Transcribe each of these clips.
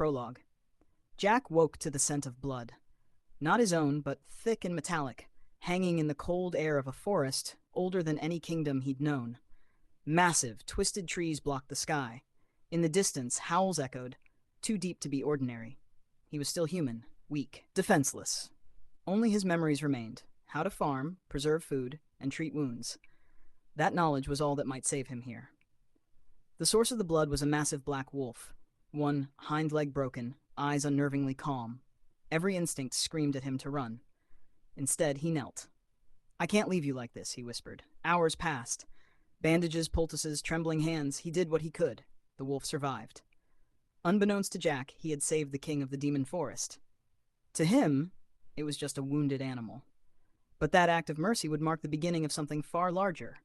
Prologue. Jack woke to the scent of blood. Not his own, but thick and metallic, hanging in the cold air of a forest older than any kingdom he'd known. Massive, twisted trees blocked the sky. In the distance, howls echoed, too deep to be ordinary. He was still human, weak, defenseless. Only his memories remained: how to farm, preserve food, and treat wounds. That knowledge was all that might save him here. The source of the blood was a massive black wolf, one hind leg broken, eyes unnervingly calm. Every instinct screamed at him to run. Instead, he knelt. "I can't leave you like this," he whispered. Hours passed. Bandages, poultices, trembling hands, he did what he could. The wolf survived. Unbeknownst to Jack, he had saved the king of the demon forest. To him, it was just a wounded animal. But that act of mercy would mark the beginning of something far larger.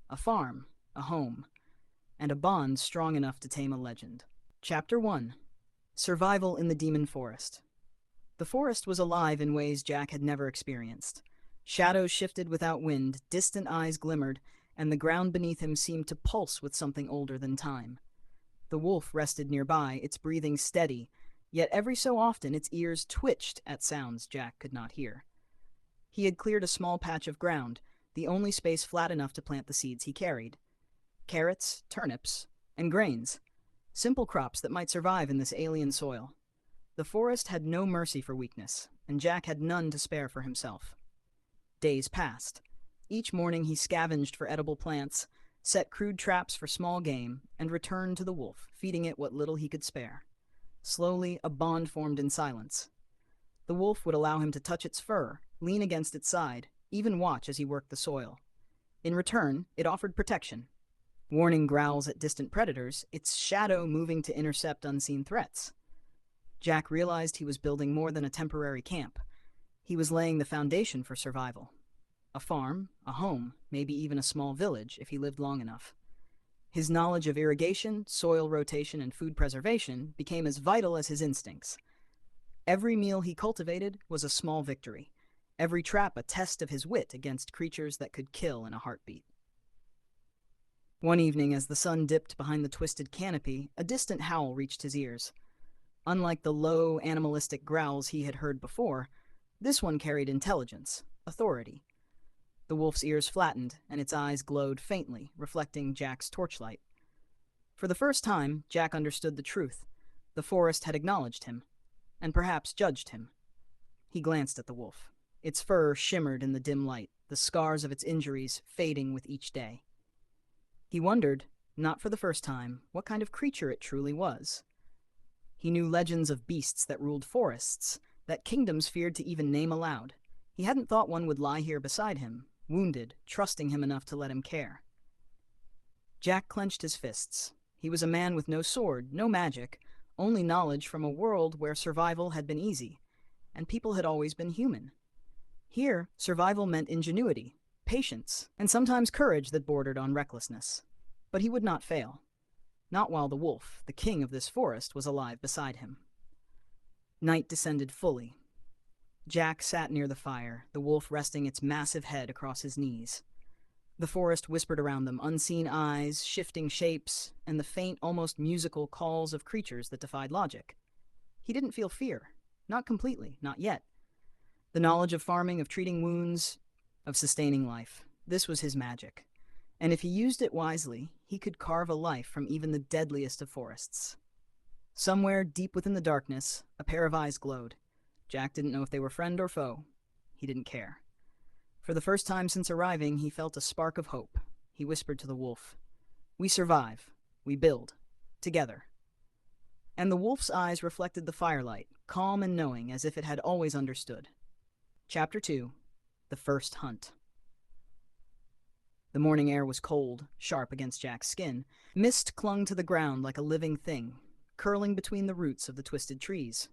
A farm, a home, and a bond strong enough to tame a legend. Chapter 1. Survival in the Demon Forest. The forest was alive in ways Jack had never experienced. Shadows shifted without wind, distant eyes glimmered, and the ground beneath him seemed to pulse with something older than time. The wolf rested nearby, its breathing steady, yet every so often its ears twitched at sounds Jack could not hear. He had cleared a small patch of ground, the only space flat enough to plant the seeds he carried. Carrots, turnips, and grains. Simple crops that might survive in this alien soil. The forest had no mercy for weakness, and Jack had none to spare for himself. Days passed. Each morning he scavenged for edible plants, set crude traps for small game, and returned to the wolf, feeding it what little he could spare. Slowly, a bond formed in silence. The wolf would allow him to touch its fur, lean against its side, even watch as he worked the soil. In return, it offered protection. Warning growls at distant predators, its shadow moving to intercept unseen threats. Jack realized he was building more than a temporary camp. He was laying the foundation for survival. A farm, a home, maybe even a small village if he lived long enough. His knowledge of irrigation, soil rotation, and food preservation became as vital as his instincts. Every meal he cultivated was a small victory. Every trap a test of his wit against creatures that could kill in a heartbeat. One evening, as the sun dipped behind the twisted canopy, a distant howl reached his ears. Unlike the low, animalistic growls he had heard before, this one carried intelligence, authority. The wolf's ears flattened, and its eyes glowed faintly, reflecting Jack's torchlight. For the first time, Jack understood the truth. The forest had acknowledged him, and perhaps judged him. He glanced at the wolf. Its fur shimmered in the dim light, the scars of its injuries fading with each day. He wondered, not for the first time, what kind of creature it truly was. He knew legends of beasts that ruled forests, that kingdoms feared to even name aloud. He hadn't thought one would lie here beside him, wounded, trusting him enough to let him care. Jack clenched his fists. He was a man with no sword, no magic, only knowledge from a world where survival had been easy, and people had always been human. Here, survival meant ingenuity, patience, and sometimes courage that bordered on recklessness. But he would not fail. Not while the wolf, the king of this forest, was alive beside him. Night descended fully. Jack sat near the fire, the wolf resting its massive head across his knees. The forest whispered around them, unseen eyes, shifting shapes, and the faint, almost musical calls of creatures that defied logic. He didn't feel fear. Not completely, not yet. The knowledge of farming, of treating wounds, of sustaining life. This was his magic. And if he used it wisely, he could carve a life from even the deadliest of forests. Somewhere deep within the darkness, a pair of eyes glowed. Jack didn't know if they were friend or foe. He didn't care. For the first time since arriving, he felt a spark of hope. He whispered to the wolf, "We survive. We build. Together." And the wolf's eyes reflected the firelight, calm and knowing, as if it had always understood. Chapter 2. The First Hunt. The morning air was cold, sharp against Jack's skin. Mist clung to the ground like a living thing, curling between the roots of the twisted trees.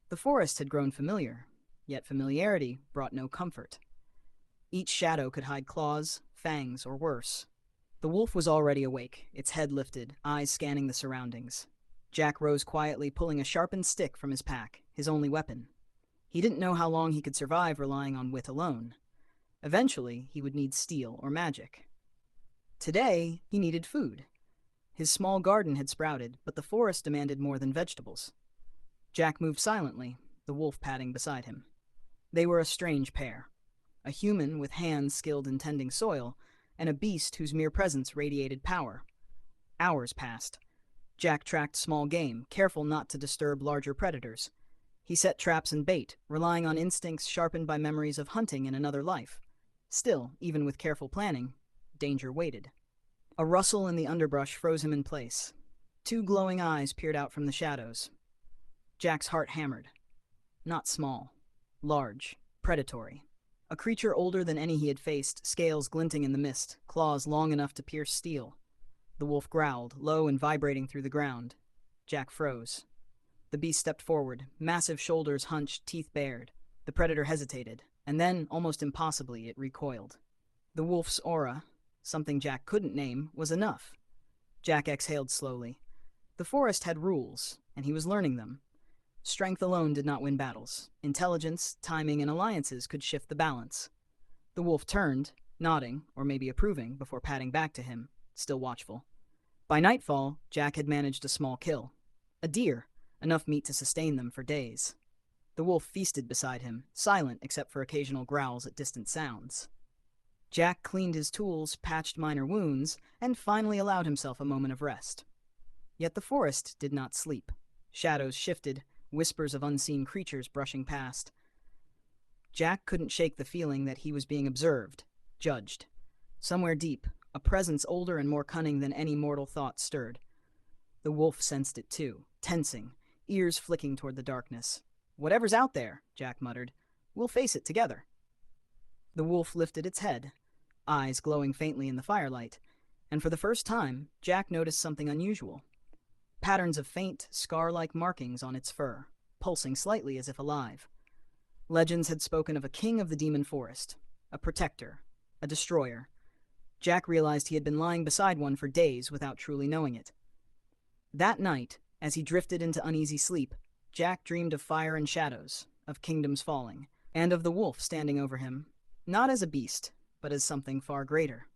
The forest had grown familiar, yet familiarity brought no comfort. Each shadow could hide claws, fangs, or worse. The wolf was already awake, its head lifted, eyes scanning the surroundings. Jack rose quietly, pulling a sharpened stick from his pack, his only weapon. He didn't know how long he could survive relying on wit alone. Eventually, he would need steel or magic. Today, he needed food. His small garden had sprouted, but the forest demanded more than vegetables. Jack moved silently, the wolf padding beside him. They were a strange pair. A human with hands skilled in tending soil, and a beast whose mere presence radiated power. Hours passed. Jack tracked small game, careful not to disturb larger predators. He set traps and bait, relying on instincts sharpened by memories of hunting in another life. Still, even with careful planning, danger waited. A rustle in the underbrush froze him in place. Two glowing eyes peered out from the shadows. Jack's heart hammered. Not small. Large. Predatory. A creature older than any he had faced, scales glinting in the mist, claws long enough to pierce steel. The wolf growled, low and vibrating through the ground. Jack froze. The beast stepped forward, massive shoulders hunched, teeth bared. The predator hesitated, and then, almost impossibly, it recoiled. The wolf's aura, something Jack couldn't name, was enough. Jack exhaled slowly. The forest had rules, and he was learning them. Strength alone did not win battles. Intelligence, timing, and alliances could shift the balance. The wolf turned, nodding, or maybe approving, before padding back to him, still watchful. By nightfall, Jack had managed a small kill. A deer, enough meat to sustain them for days. The wolf feasted beside him, silent except for occasional growls at distant sounds. Jack cleaned his tools, patched minor wounds, and finally allowed himself a moment of rest. Yet the forest did not sleep. Shadows shifted, whispers of unseen creatures brushing past. Jack couldn't shake the feeling that he was being observed, judged. Somewhere deep, a presence older and more cunning than any mortal thought stirred. The wolf sensed it too, tensing, ears flicking toward the darkness. "Whatever's out there," Jack muttered, "we'll face it together." The wolf lifted its head, eyes glowing faintly in the firelight, and for the first time, Jack noticed something unusual. Patterns of faint, scar-like markings on its fur, pulsing slightly as if alive. Legends had spoken of a king of the demon forest, a protector, a destroyer. Jack realized he had been lying beside one for days without truly knowing it. That night, as he drifted into uneasy sleep, Jack dreamed of fire and shadows, of kingdoms falling, and of the wolf standing over him, not as a beast, but as something far greater.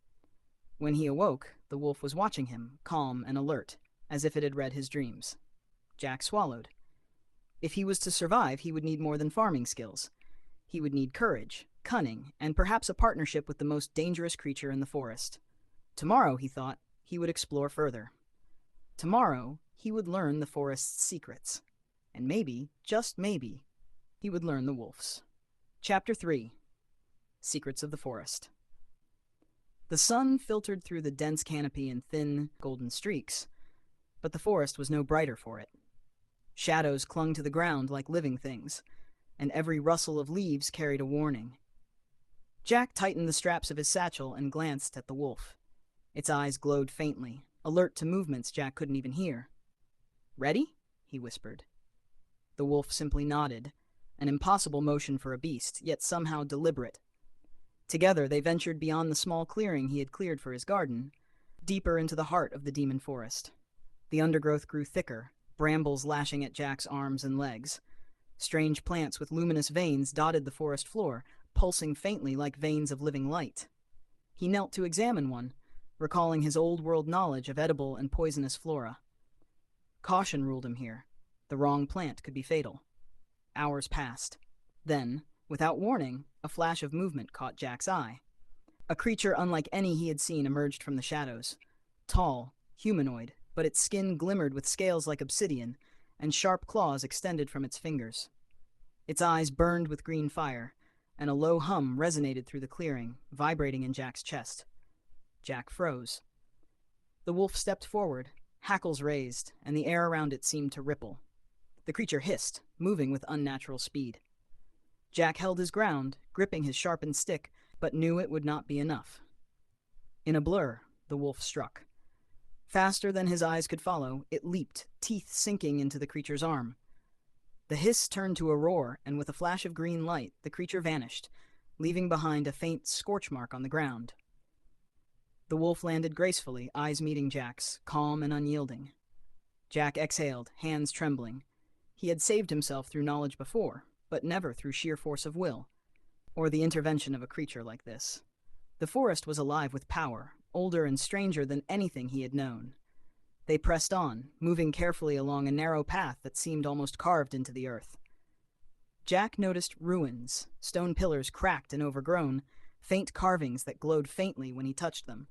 When he awoke, the wolf was watching him, calm and alert, as if it had read his dreams. Jack swallowed. If he was to survive, he would need more than farming skills. He would need courage, cunning, and perhaps a partnership with the most dangerous creature in the forest. Tomorrow, he thought, he would explore further. Tomorrow, he would learn the forest's secrets. And maybe, just maybe, he would learn the wolf's. Chapter 3. Secrets of the Forest. The sun filtered through the dense canopy in thin, golden streaks, but the forest was no brighter for it. Shadows clung to the ground like living things, and every rustle of leaves carried a warning. Jack tightened the straps of his satchel and glanced at the wolf. Its eyes glowed faintly, alert to movements Jack couldn't even hear. "Ready?" he whispered. The wolf simply nodded, an impossible motion for a beast, yet somehow deliberate. Together they ventured beyond the small clearing he had cleared for his garden, deeper into the heart of the demon forest. The undergrowth grew thicker, brambles lashing at Jack's arms and legs. Strange plants with luminous veins dotted the forest floor, pulsing faintly like veins of living light. He knelt to examine one, recalling his old-world knowledge of edible and poisonous flora. Caution ruled him here. The wrong plant could be fatal. Hours passed. Then, without warning, a flash of movement caught Jack's eye. A creature unlike any he had seen emerged from the shadows. Tall, humanoid, but its skin glimmered with scales like obsidian, and sharp claws extended from its fingers. Its eyes burned with green fire, and a low hum resonated through the clearing, vibrating in Jack's chest. Jack froze. The wolf stepped forward, hackles raised, and the air around it seemed to ripple. The creature hissed, moving with unnatural speed. Jack held his ground, gripping his sharpened stick, but knew it would not be enough. In a blur, the wolf struck. Faster than his eyes could follow, it leaped, teeth sinking into the creature's arm. The hiss turned to a roar, and with a flash of green light, the creature vanished, leaving behind a faint scorch mark on the ground. The wolf landed gracefully, eyes meeting Jack's, calm and unyielding. Jack exhaled, hands trembling. He had saved himself through knowledge before, but never through sheer force of will, or the intervention of a creature like this. The forest was alive with power, older and stranger than anything he had known. They pressed on, moving carefully along a narrow path that seemed almost carved into the earth. Jack noticed ruins, stone pillars cracked and overgrown, faint carvings that glowed faintly when he touched them.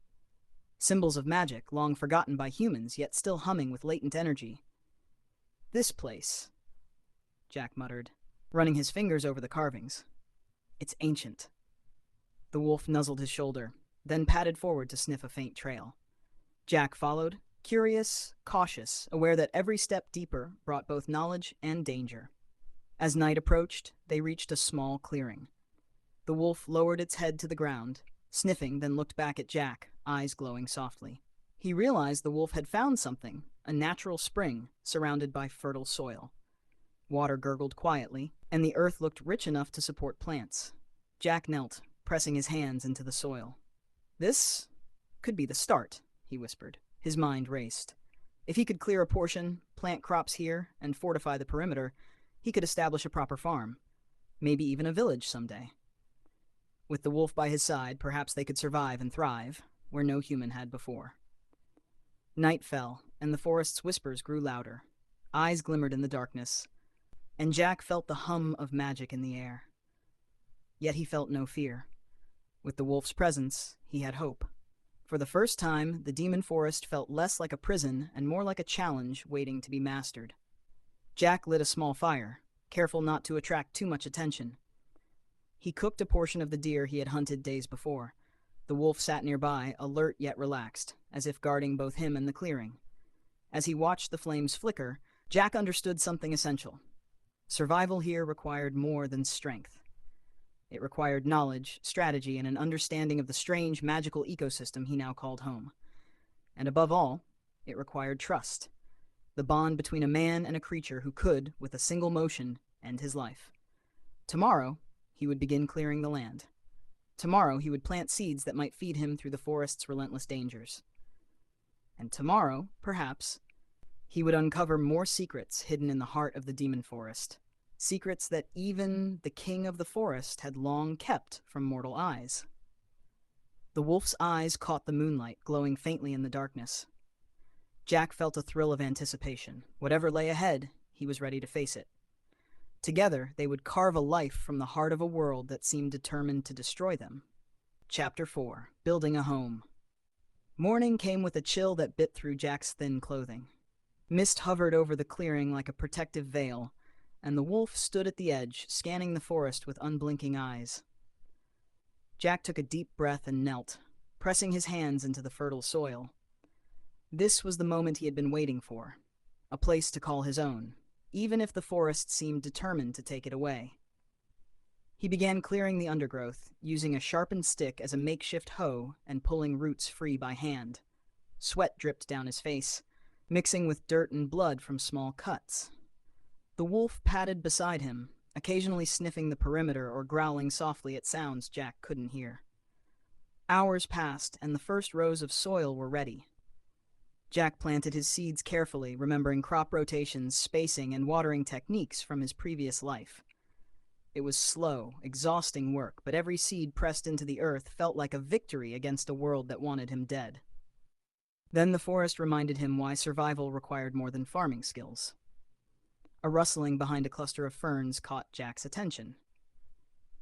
Symbols of magic, long forgotten by humans, yet still humming with latent energy. "This place," Jack muttered, running his fingers over the carvings. "It's ancient." The wolf nuzzled his shoulder, then padded forward to sniff a faint trail. Jack followed, curious, cautious, aware that every step deeper brought both knowledge and danger. As night approached, they reached a small clearing. The wolf lowered its head to the ground, sniffing, then looked back at Jack, eyes glowing softly. He realized the wolf had found something, a natural spring surrounded by fertile soil. Water gurgled quietly, and the earth looked rich enough to support plants. Jack knelt, pressing his hands into the soil. "This could be the start," he whispered. His mind raced. If he could clear a portion, plant crops here, and fortify the perimeter, he could establish a proper farm. Maybe even a village someday. With the wolf by his side, perhaps they could survive and thrive, where no human had before. Night fell, and the forest's whispers grew louder. Eyes glimmered in the darkness, and Jack felt the hum of magic in the air. Yet he felt no fear. With the wolf's presence, he had hope. For the first time, the demon forest felt less like a prison and more like a challenge waiting to be mastered. Jack lit a small fire, careful not to attract too much attention. He cooked a portion of the deer he had hunted days before. The wolf sat nearby, alert yet relaxed, as if guarding both him and the clearing. As he watched the flames flicker, Jack understood something essential. Survival here required more than strength. It required knowledge, strategy, and an understanding of the strange, magical ecosystem he now called home. And above all, it required trust. The bond between a man and a creature who could, with a single motion, end his life. Tomorrow, he would begin clearing the land. Tomorrow, he would plant seeds that might feed him through the forest's relentless dangers. And tomorrow, perhaps, he would uncover more secrets hidden in the heart of the demon forest. Secrets that even the king of the forest had long kept from mortal eyes. The wolf's eyes caught the moonlight, glowing faintly in the darkness. Jack felt a thrill of anticipation. Whatever lay ahead, he was ready to face it. Together, they would carve a life from the heart of a world that seemed determined to destroy them. Chapter 4. Building a Home. Morning came with a chill that bit through Jack's thin clothing. Mist hovered over the clearing like a protective veil, and the wolf stood at the edge, scanning the forest with unblinking eyes. Jack took a deep breath and knelt, pressing his hands into the fertile soil. This was the moment he had been waiting for, a place to call his own, even if the forest seemed determined to take it away. He began clearing the undergrowth, using a sharpened stick as a makeshift hoe and pulling roots free by hand. Sweat dripped down his face, mixing with dirt and blood from small cuts. The wolf padded beside him, occasionally sniffing the perimeter or growling softly at sounds Jack couldn't hear. Hours passed, and the first rows of soil were ready. Jack planted his seeds carefully, remembering crop rotations, spacing, and watering techniques from his previous life. It was slow, exhausting work, but every seed pressed into the earth felt like a victory against a world that wanted him dead. Then the forest reminded him why survival required more than farming skills. A rustling behind a cluster of ferns caught Jack's attention.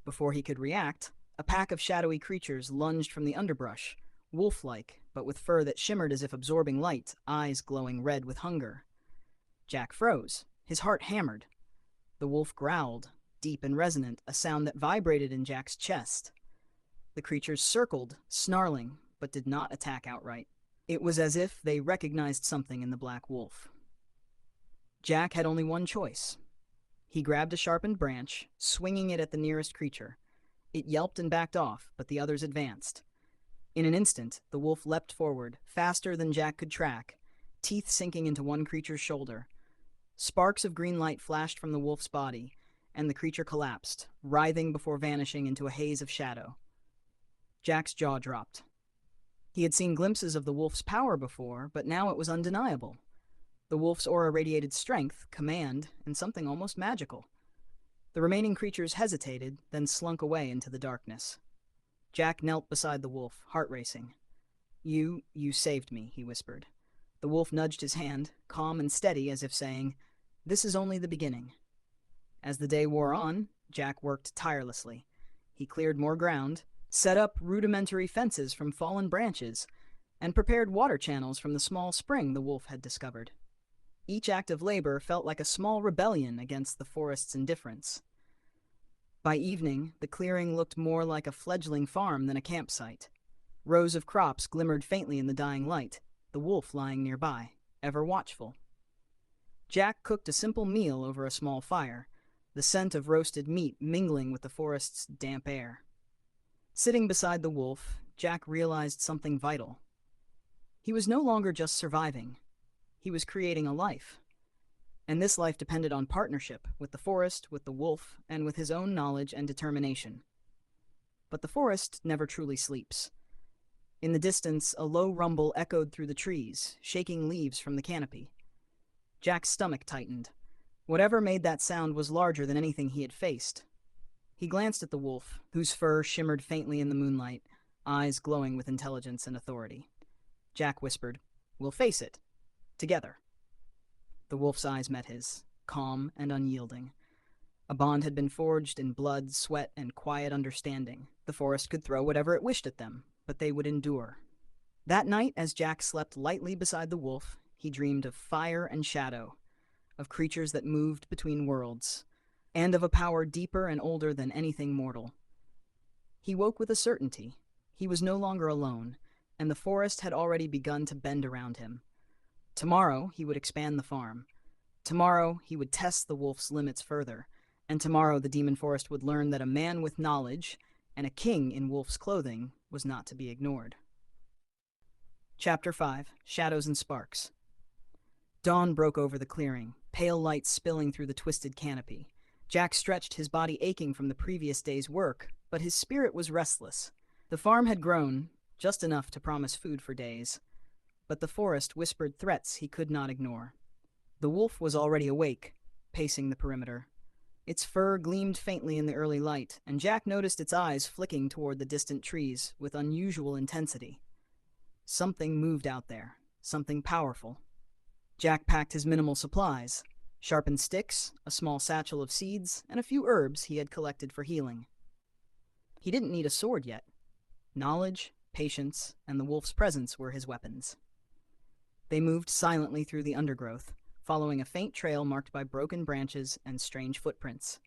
Before he could react, a pack of shadowy creatures lunged from the underbrush, wolf-like, but with fur that shimmered as if absorbing light, eyes glowing red with hunger. Jack froze, his heart hammered. The wolf growled, deep and resonant, a sound that vibrated in Jack's chest. The creatures circled, snarling, but did not attack outright. It was as if they recognized something in the black wolf. Jack had only one choice. He grabbed a sharpened branch, swinging it at the nearest creature. It yelped and backed off, but the others advanced. In an instant, the wolf leapt forward, faster than Jack could track, teeth sinking into one creature's shoulder. Sparks of green light flashed from the wolf's body, and the creature collapsed, writhing before vanishing into a haze of shadow. Jack's jaw dropped. He had seen glimpses of the wolf's power before, but now it was undeniable. The wolf's aura radiated strength, command, and something almost magical. The remaining creatures hesitated, then slunk away into the darkness. Jack knelt beside the wolf, heart racing. You saved me," he whispered. The wolf nudged his hand, calm and steady, as if saying, "This is only the beginning." As the day wore on, Jack worked tirelessly. He cleared more ground, set up rudimentary fences from fallen branches, and prepared water channels from the small spring the wolf had discovered. Each act of labor felt like a small rebellion against the forest's indifference. By evening, the clearing looked more like a fledgling farm than a campsite. Rows of crops glimmered faintly in the dying light, the wolf lying nearby, ever watchful. Jack cooked a simple meal over a small fire, the scent of roasted meat mingling with the forest's damp air. Sitting beside the wolf, Jack realized something vital. He was no longer just surviving. He was creating a life. And this life depended on partnership with the forest, with the wolf, and with his own knowledge and determination. But the forest never truly sleeps. In the distance, a low rumble echoed through the trees, shaking leaves from the canopy. Jack's stomach tightened. Whatever made that sound was larger than anything he had faced. He glanced at the wolf, whose fur shimmered faintly in the moonlight, eyes glowing with intelligence and authority. Jack whispered, "We'll face it. Together." The wolf's eyes met his, calm and unyielding. A bond had been forged in blood, sweat, and quiet understanding. The forest could throw whatever it wished at them, but they would endure. That night, as Jack slept lightly beside the wolf, he dreamed of fire and shadow, of creatures that moved between worlds, and of a power deeper and older than anything mortal. He woke with a certainty. He was no longer alone, and the forest had already begun to bend around him. Tomorrow, he would expand the farm. Tomorrow, he would test the wolf's limits further, and tomorrow the demon forest would learn that a man with knowledge and a king in wolf's clothing was not to be ignored. Chapter 5. Shadows and Sparks. Dawn broke over the clearing, pale light spilling through the twisted canopy. Jack stretched, his body aching from the previous day's work, but his spirit was restless. The farm had grown, just enough to promise food for days, but the forest whispered threats he could not ignore. The wolf was already awake, pacing the perimeter. Its fur gleamed faintly in the early light, and Jack noticed its eyes flicking toward the distant trees with unusual intensity. Something moved out there, something powerful. Jack packed his minimal supplies, sharpened sticks, a small satchel of seeds, and a few herbs he had collected for healing. He didn't need a sword yet. Knowledge, patience, and the wolf's presence were his weapons. They moved silently through the undergrowth, following a faint trail marked by broken branches and strange footprints.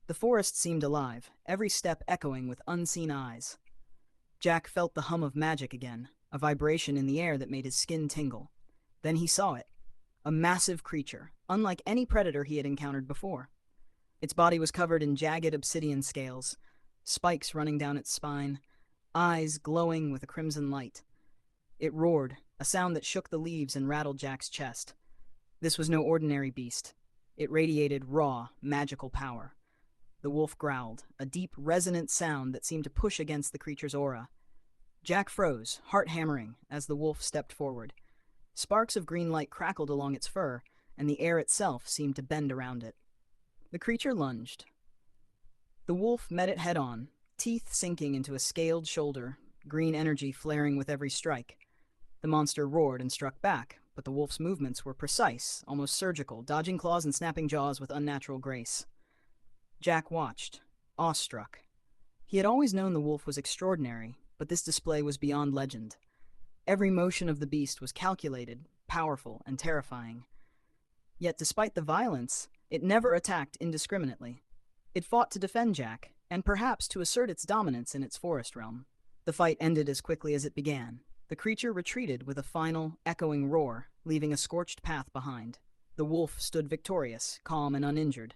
The forest seemed alive, every step echoing with unseen eyes. Jack felt the hum of magic again, a vibration in the air that made his skin tingle. Then he saw it, a massive creature, unlike any predator he had encountered before. Its body was covered in jagged obsidian scales, spikes running down its spine, eyes glowing with a crimson light. It roared, a sound that shook the leaves and rattled Jack's chest. This was no ordinary beast. It radiated raw, magical power. The wolf growled, a deep, resonant sound that seemed to push against the creature's aura. Jack froze, heart hammering, as the wolf stepped forward. Sparks of green light crackled along its fur, and the air itself seemed to bend around it. The creature lunged. The wolf met it head-on, teeth sinking into a scaled shoulder, green energy flaring with every strike. The monster roared and struck back, but the wolf's movements were precise, almost surgical, dodging claws and snapping jaws with unnatural grace. Jack watched, awestruck. He had always known the wolf was extraordinary, but this display was beyond legend. Every motion of the beast was calculated, powerful, and terrifying. Yet despite the violence, it never attacked indiscriminately. It fought to defend Jack, and perhaps to assert its dominance in its forest realm. The fight ended as quickly as it began. The creature retreated with a final, echoing roar, leaving a scorched path behind. The wolf stood victorious, calm and uninjured.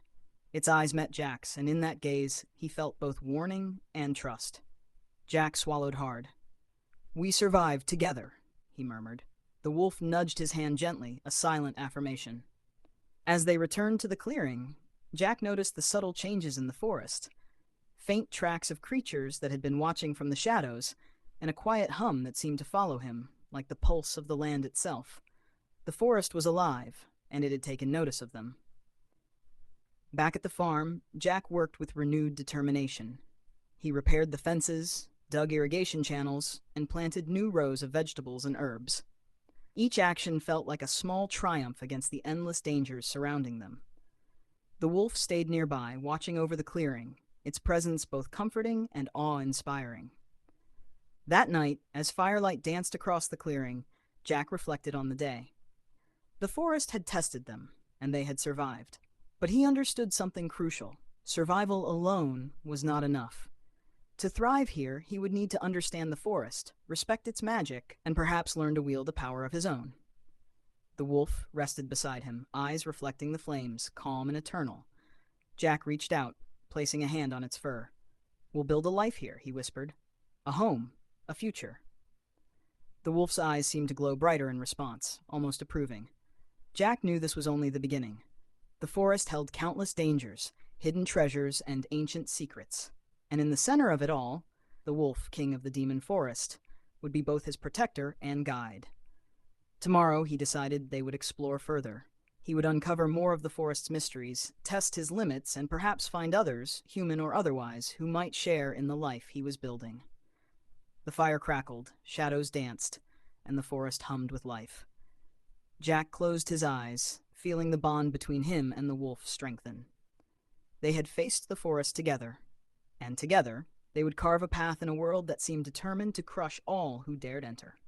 Its eyes met Jack's, and in that gaze, he felt both warning and trust. Jack swallowed hard. "We survived together," he murmured. The wolf nudged his hand gently, a silent affirmation. As they returned to the clearing, Jack noticed the subtle changes in the forest. Faint tracks of creatures that had been watching from the shadows, and a quiet hum that seemed to follow him, like the pulse of the land itself. The forest was alive, and it had taken notice of them. Back at the farm, Jack worked with renewed determination. He repaired the fences, dug irrigation channels, and planted new rows of vegetables and herbs. Each action felt like a small triumph against the endless dangers surrounding them. The wolf stayed nearby, watching over the clearing, its presence both comforting and awe-inspiring. That night, as firelight danced across the clearing, Jack reflected on the day. The forest had tested them, and they had survived. But he understood something crucial. Survival alone was not enough. To thrive here, he would need to understand the forest, respect its magic, and perhaps learn to wield a power of his own. The wolf rested beside him, eyes reflecting the flames, calm and eternal. Jack reached out, placing a hand on its fur. "We'll build a life here," he whispered. "A home, a future." The wolf's eyes seemed to glow brighter in response, almost approving. Jack knew this was only the beginning. The forest held countless dangers, hidden treasures, and ancient secrets. And in the center of it all, the wolf, king of the demon forest, would be both his protector and guide. Tomorrow, he decided, they would explore further. He would uncover more of the forest's mysteries, test his limits, and perhaps find others, human or otherwise, who might share in the life he was building. The fire crackled, shadows danced, and the forest hummed with life. Jack closed his eyes, feeling the bond between him and the wolf strengthen. They had faced the forest together, and together they would carve a path in a world that seemed determined to crush all who dared enter.